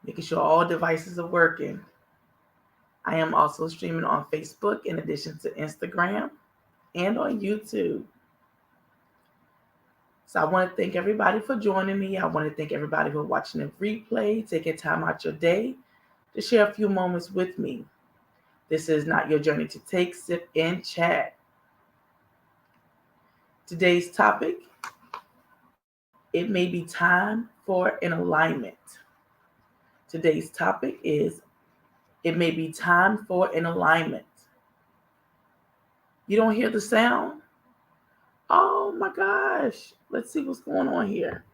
making sure all devices are working. I am also streaming on Facebook in addition to Instagram and on YouTube. So I want to thank everybody for joining me. I want to thank everybody for watching the replay, taking time out your day to share a few moments with me. This is Not Your Journey to Take, Sip, and Chat. Today's topic, it may be time for an alignment. Today's topic is, it may be time for an alignment. You don't hear the sound? Oh my gosh. Let's see what's going on here.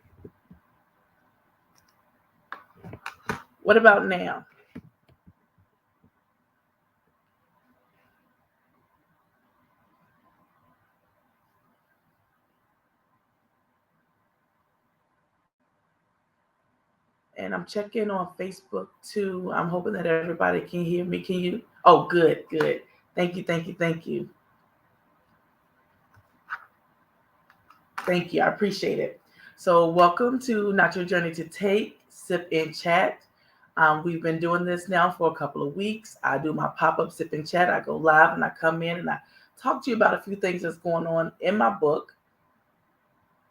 What about now? And I'm checking on Facebook too. I'm hoping that everybody can hear me. Can you? Oh, good, good. Thank you, thank you, thank you. Thank you. I appreciate it. So, welcome to Not Your Journey to Take, Sip, and Chat. We've been doing this now for a couple of weeks. I do my pop-up sip and chat. I go live and I come in and I talk to you about a few things that's going on in my book.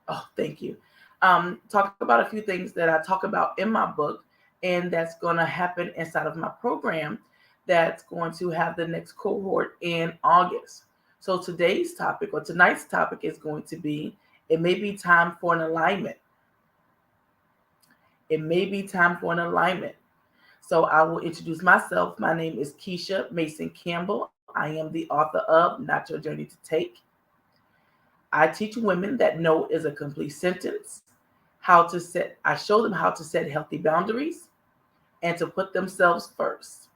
Oh, thank you. Talk about a few things that I talk about in my book, and that's going to happen inside of my program that's going to have the next cohort in August. So today's topic, or tonight's topic, is going to be, it may be time for an alignment. It may be time for an alignment. So I will introduce myself. My name is Keisha Mason Campbell. I am the author of Not Your Journey to Take. I teach women that no is a complete sentence. I show them how to set healthy boundaries and to put themselves first.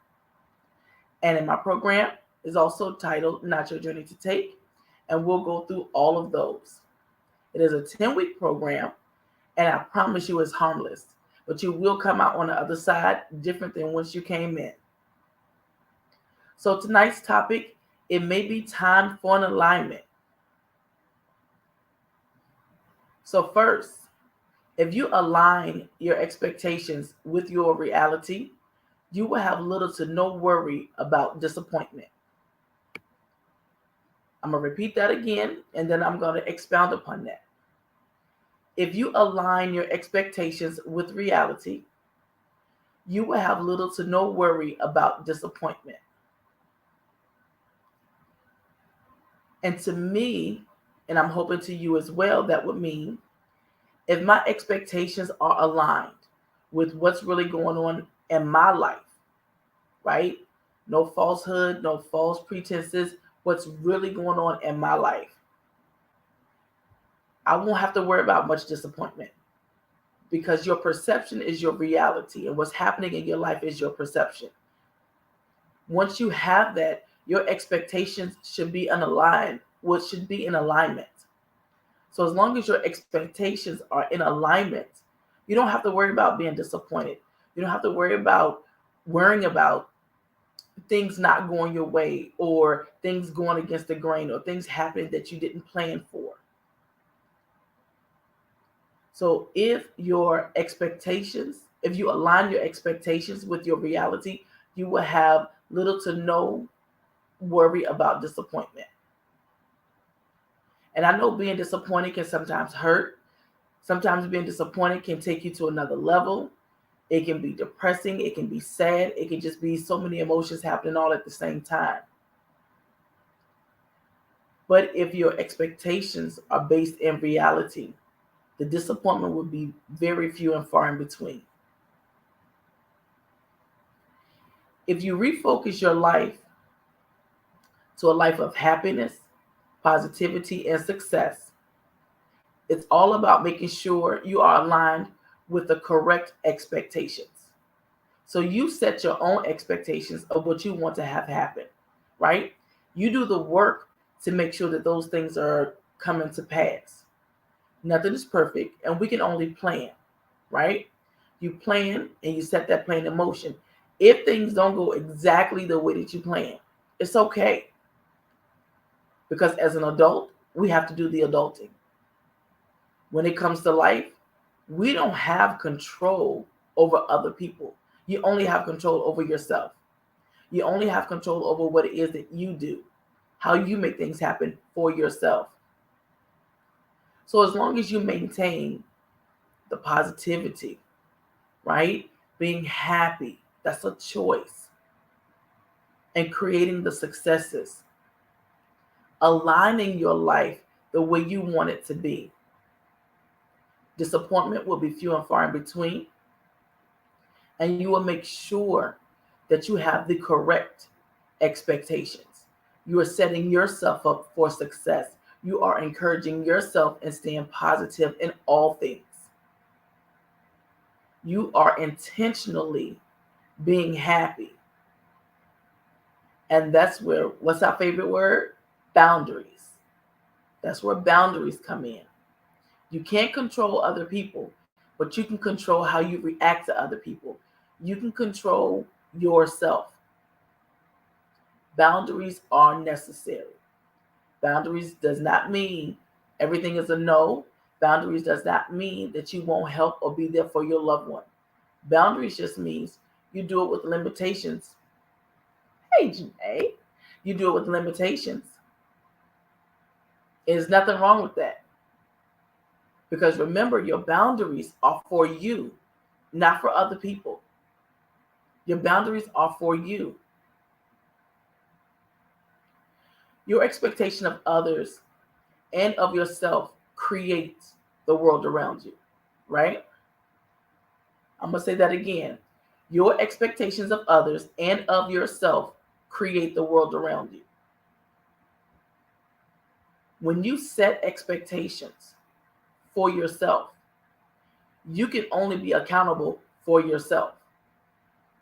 And in my program is also titled Not Your Journey to Take, and we'll go through all of those. It is a 10-week program, and I promise you it's harmless, but you will come out on the other side different than once you came in. So tonight's topic, it may be time for an alignment. So first, if you align your expectations with your reality, you will have little to no worry about disappointment. I'm going to repeat that again, and then I'm going to expound upon that. If you align your expectations with reality, you will have little to no worry about disappointment. And to me, and I'm hoping to you as well, that would mean if my expectations are aligned with what's really going on in my life, right? No falsehood, no false pretenses, what's really going on in my life, I won't have to worry about much disappointment, because your perception is your reality, and what's happening in your life is your perception. Once you have that, your expectations should be aligned, what should be in alignment. So as long as your expectations are in alignment, you don't have to worry about being disappointed. You don't have to worrying about things not going your way, or things going against the grain, or things happening that you didn't plan for. So if you align your expectations with your reality, you will have little to no worry about disappointment. And I know being disappointed can sometimes hurt. Sometimes being disappointed can take you to another level. It can be depressing. It can be sad. It can just be so many emotions happening all at the same time. But if your expectations are based in reality, the disappointment will be very few and far in between. If you refocus your life to a life of happiness, positivity, and success, it's all about making sure you are aligned with the correct expectations. So you set your own expectations of what you want to have happen, right? You do the work to make sure that those things are coming to pass. Nothing is perfect, and we can only plan, right? You plan and you set that plan in motion. If things don't go exactly the way that you plan, it's okay. Because as an adult, we have to do the adulting. When it comes to life, we don't have control over other people. You only have control over yourself. You only have control over what it is that you do, how you make things happen for yourself. So as long as you maintain the positivity, right? Being happy, that's a choice. And creating the successes, aligning your life the way you want it to be. Disappointment will be few and far in between. And you will make sure that you have the correct expectations. You are setting yourself up for success. You are encouraging yourself and staying positive in all things. You are intentionally being happy. And that's where, what's our favorite word? Boundaries. That's where boundaries come in. You can't control other people, but you can control how you react to other people. You can control yourself. Boundaries are necessary. Boundaries does not mean everything is a no. Boundaries does not mean that you won't help or be there for your loved one. Boundaries just means you do it with limitations. Hey, Janae, you do it with limitations. There's nothing wrong with that. Because remember, your boundaries are for you, not for other people. Your boundaries are for you. Your expectation of others and of yourself creates the world around you, right? I'm going to say that again. Your expectations of others and of yourself create the world around you. When you set expectations for yourself, you can only be accountable for yourself.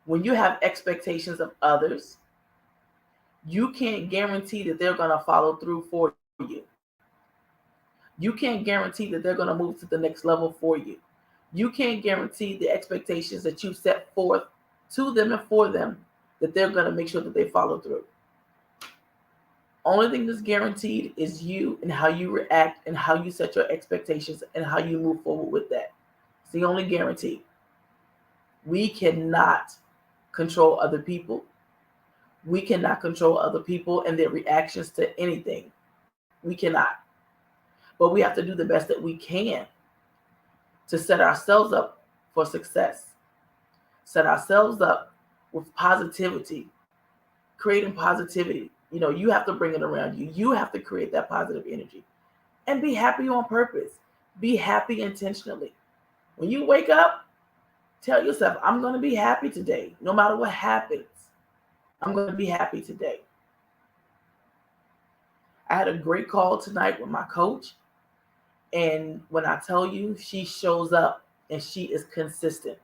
When you have expectations of others, you can't guarantee that they're going to follow through for you. You can't guarantee that they're going to move to the next level for you. You can't guarantee the expectations that you set forth to them and for them that they're going to make sure that they follow through. Only thing that's guaranteed is you and how you react and how you set your expectations and how you move forward with that. It's the only guarantee. We cannot control other people. We cannot control other people and their reactions to anything. We cannot. But we have to do the best that we can to set ourselves up for success. Set ourselves up with positivity, creating positivity. You know, you have to bring it around you. You have to create that positive energy and be happy on purpose. Be happy intentionally. When you wake up, tell yourself, I'm going to be happy today. No matter what happens, I'm going to be happy today. I had a great call tonight with my coach. And when I tell you, she shows up and she is consistent.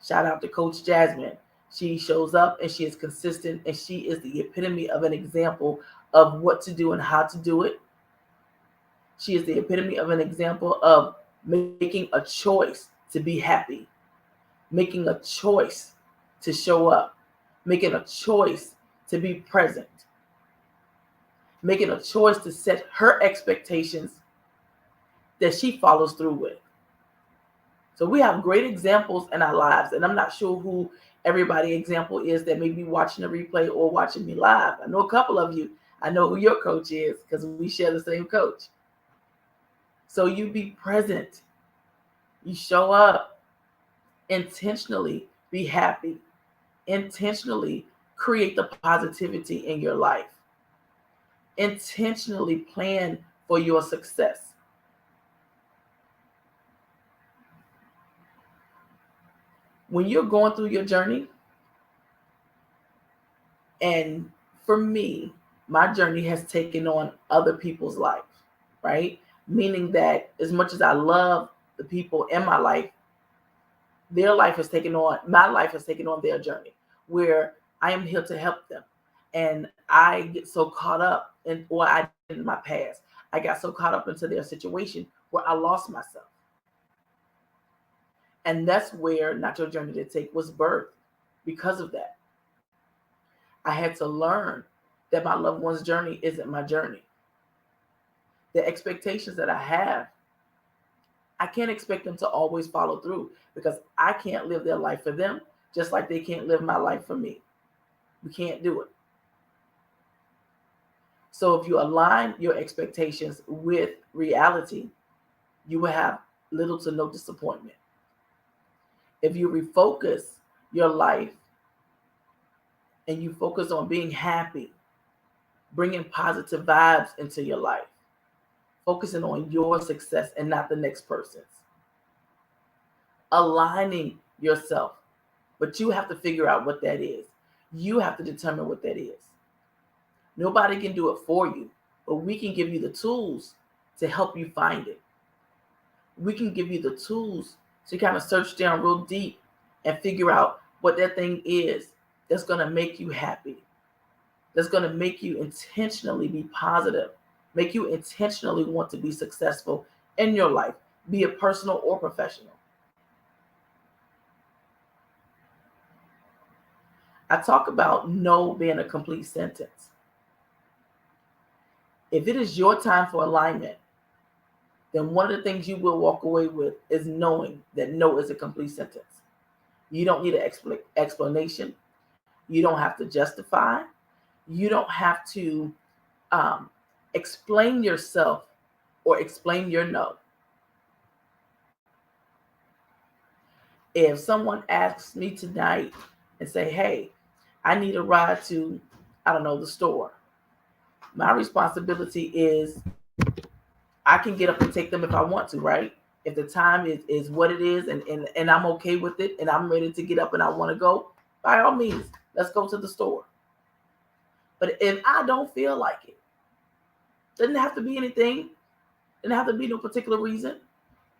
Shout out to Coach Jasmine. She shows up and she is consistent and she is the epitome of an example of what to do and how to do it. She is the epitome of an example of making a choice to be happy, making a choice to show up, making a choice to be present, making a choice to set her expectations that she follows through with. So we have great examples in our lives, and I'm not sure who everybody example is that may be watching the replay or watching me live. I know a couple of you. I know who your coach is because we share the same coach. So you be present. You show up. Intentionally be happy. Intentionally create the positivity in your life. Intentionally plan for your success. When you're going through your journey, and for me, my journey has taken on other people's life, right? Meaning that as much as I love the people in my life, their life has taken on, my life has taken on their journey where I am here to help them. And I get so caught up in what I did in my past. I got so caught up into their situation where I lost myself. And that's where Not Your Journey to Take was birthed because of that. I had to learn that my loved one's journey isn't my journey. The expectations that I have, I can't expect them to always follow through because I can't live their life for them. just like they can't live my life for me. We can't do it. So if you align your expectations with reality, you will have little to no disappointment. If you refocus your life and you focus on being happy, bringing positive vibes into your life, focusing on your success and not the next person's, aligning yourself. But you have to figure out what that is. You have to determine what that is. Nobody can do it for you, but we can give you the tools to help you find it. We can give you the tools to kind of search down real deep and figure out what that thing is that's going to make you happy, that's going to make you intentionally be positive, make you intentionally want to be successful in your life, be it personal or professional. I talk about no being a complete sentence. If it is your time for alignment, then one of the things you will walk away with is knowing that no is a complete sentence. You don't need an explanation. You don't have to justify. You don't have to explain yourself or explain your no. If someone asks me tonight and say, hey, I need a ride to, I don't know, the store, my responsibility is I can get up and take them if I want to, right? If the time is what it is and I'm okay with it and I'm ready to get up and I want to go, by all means, let's go to the store. But if I don't feel like it, doesn't have to be anything, doesn't have to be no particular reason.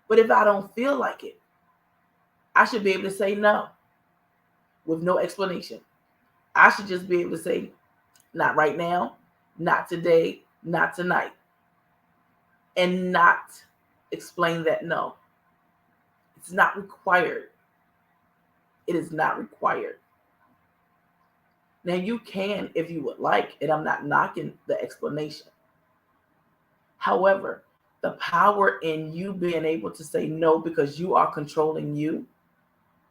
But if I don't feel like it, I should be able to say no with no explanation. I should just be able to say, not right now, not today, not tonight. And not explain that no. It's not required. It is not required. Now you can if you would like, and I'm not knocking the explanation. However, the power in you being able to say no because you are controlling you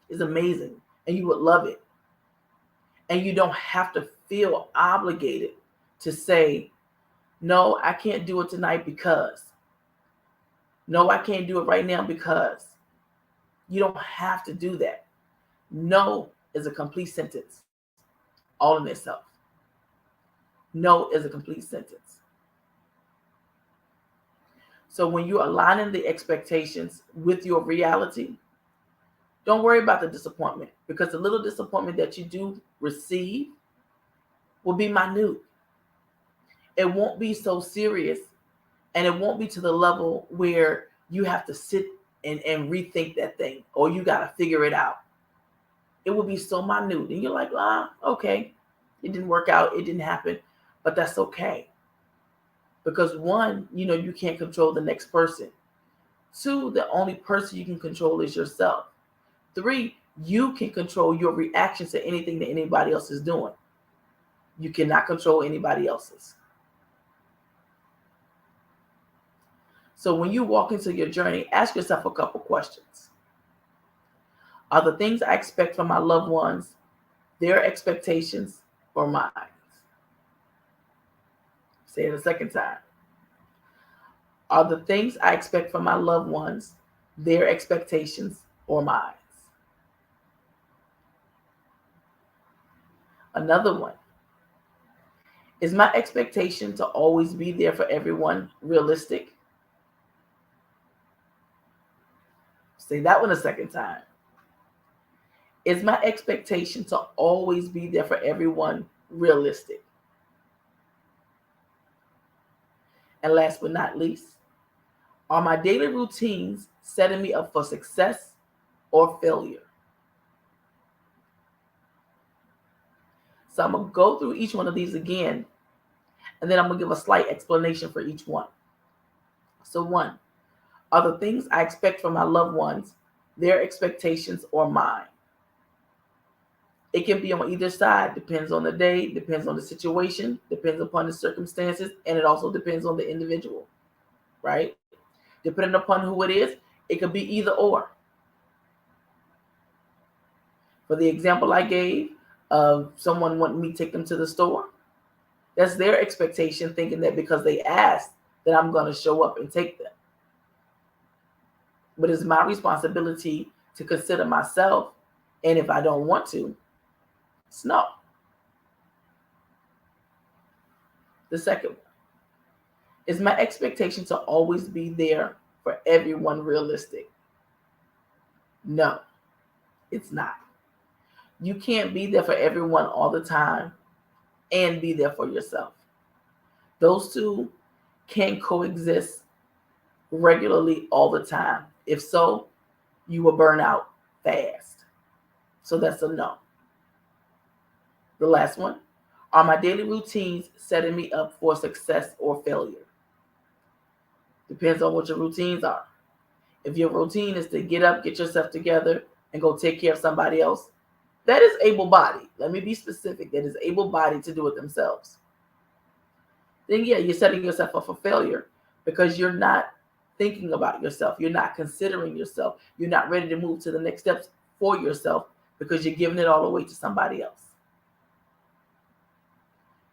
is amazing, and you would love it. And you don't have to feel obligated to say, no, I can't do it tonight because. No, I can't do it right now because. You don't have to do that. No is a complete sentence all in itself. No is a complete sentence. So when you're aligning the expectations with your reality, don't worry about the disappointment, because the little disappointment that you do receive will be minute. It won't be so serious, and it won't be to the level where you have to sit and rethink that thing, or you got to figure it out. It will be so minute, and you're like, okay, it didn't work out, it didn't happen, but that's okay. Because one, you can't control the next person. Two, the only person you can control is yourself. Three, you can control your reactions to anything that anybody else is doing. You cannot control anybody else's. So when you walk into your journey, ask yourself a couple questions. Are the things I expect from my loved ones their expectations or mine? Say it a second time. Are the things I expect from my loved ones their expectations or mine? Another one. Is my expectation to always be there for everyone realistic? Say that one a second time. Is my expectation to always be there for everyone realistic? And last but not least, are my daily routines setting me up for success or failure? So I'm going to go through each one of these again, and then I'm going to give a slight explanation for each one. So one, are the things I expect from my loved ones their expectations or mine? It can be on either side, depends on the day, depends on the situation, depends upon the circumstances, and it also depends on the individual, right? Depending upon who it is, it could be either or. For the example I gave of someone wanting me to take them to the store, that's their expectation, thinking that because they asked that I'm going to show up and take them. But it's my responsibility to consider myself, and if I don't want to, it's no. The second one is my expectation to always be there for everyone realistic. No, it's not. You can't be there for everyone all the time and be there for yourself. Those two can coexist regularly all the time. If so, you will burn out fast. So that's a no. The last one, are my daily routines setting me up for success or failure? Depends on what your routines are. If your routine is to get up, get yourself together, and go take care of somebody else, that is able-bodied. Let me be specific. That is able-bodied to do it themselves. Then yeah, you're setting yourself up for failure because you're not thinking about yourself. You're not considering yourself. You're not ready to move to the next steps for yourself because you're giving it all away to somebody else.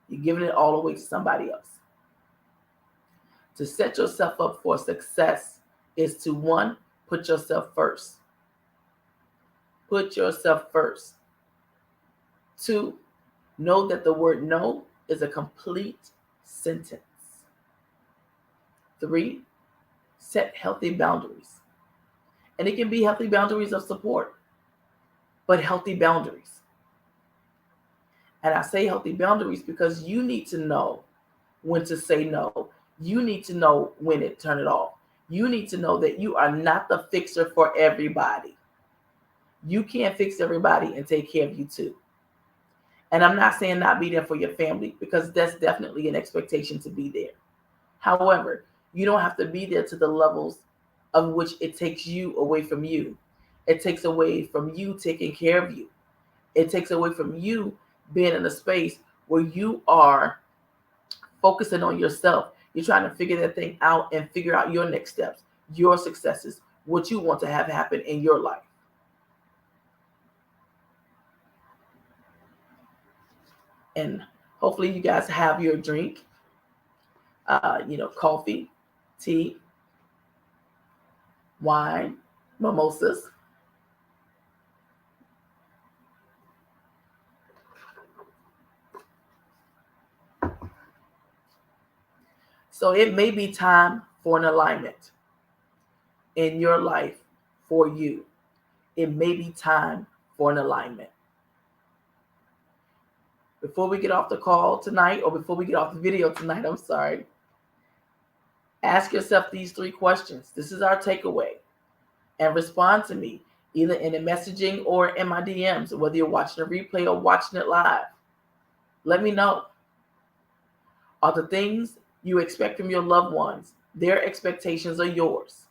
You're giving it all away to somebody else. To set yourself up for success is to, one, put yourself first. Put yourself first. Two, know that the word no is a complete sentence. Three, set healthy boundaries. And it can be healthy boundaries of support, but healthy boundaries. And I say healthy boundaries because you need to know when to say no. You need to know when to turn it off. You need to know that you are not the fixer for everybody. You can't fix everybody and take care of you too. And I'm not saying not be there for your family because that's definitely an expectation to be there. However, you don't have to be there to the levels of which it takes you away from you. It takes away from you taking care of you. It takes away from you being in a space where you are focusing on yourself. You're trying to figure that thing out and figure out your next steps, your successes, what you want to have happen in your life. And hopefully you guys have your drink, coffee, tea, wine, mimosas. So it may be time for an alignment in your life for you. It may be time for an alignment. Before we get off the call tonight, or before we get off the video tonight, I'm sorry, ask yourself these 3 questions. This is our takeaway. And respond to me, either in the messaging or in my DMs, whether you're watching a replay or watching it live. Let me know. Are the things you expect from your loved ones, their expectations are yours?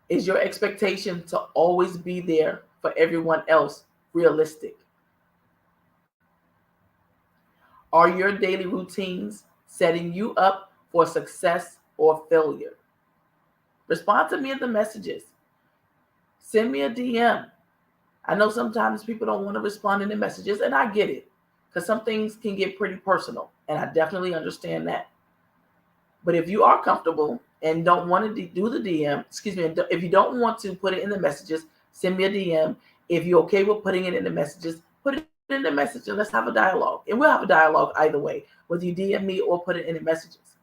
Is your expectation to always be there for everyone else realistic? Are your daily routines setting you up for success or failure? Respond to me in the messages. Send me a DM. I know sometimes people don't want to respond in the messages, and I get it, because some things can get pretty personal, and I definitely understand that. But if you are comfortable and don't want to do the DM, if you don't want to put it in the messages, send me a DM. If you're okay with putting it in the messages, put it in the message and let's have a dialogue. And we'll have a dialogue either way, whether you DM me or put it in the messages.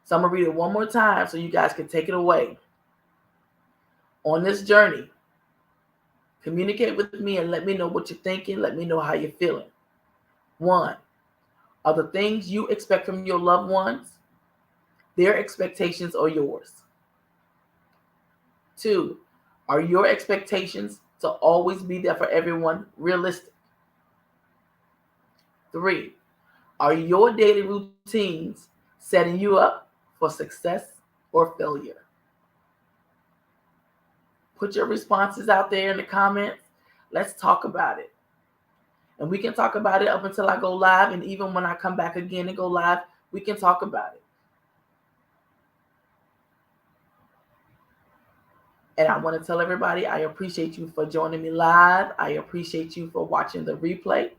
So I'm going to read it one more time so you guys can take it away. On this journey, communicate with me and let me know what you're thinking. Let me know how you're feeling. 1, are the things you expect from your loved ones, their expectations or yours? 2, are your expectations to always be there for everyone realistic? 3, are your daily routines setting you up for success or failure? Put your responses out there in the comments. Let's talk about it. And we can talk about it up until I go live. And even when I come back again and go live, we can talk about it. And I want to tell everybody, I appreciate you for joining me live. I appreciate you for watching the replay.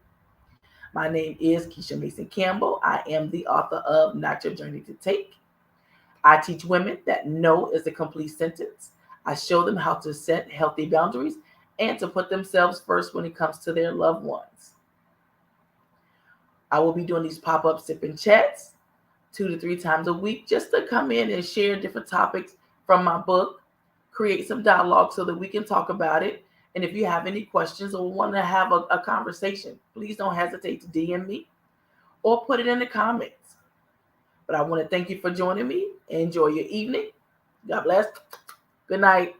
My name is Keisha Mason Campbell. I am the author of Not Your Journey to Take. I teach women that no is a complete sentence. I show them how to set healthy boundaries and to put themselves first when it comes to their loved ones. I will be doing these pop-up sip and chats 2 to 3 times a week just to come in and share different topics from my book, create some dialogue so that we can talk about it. And if you have any questions or want to have a conversation, please don't hesitate to DM me or put it in the comments. But I want to thank you for joining me. Enjoy your evening. God bless. Good night.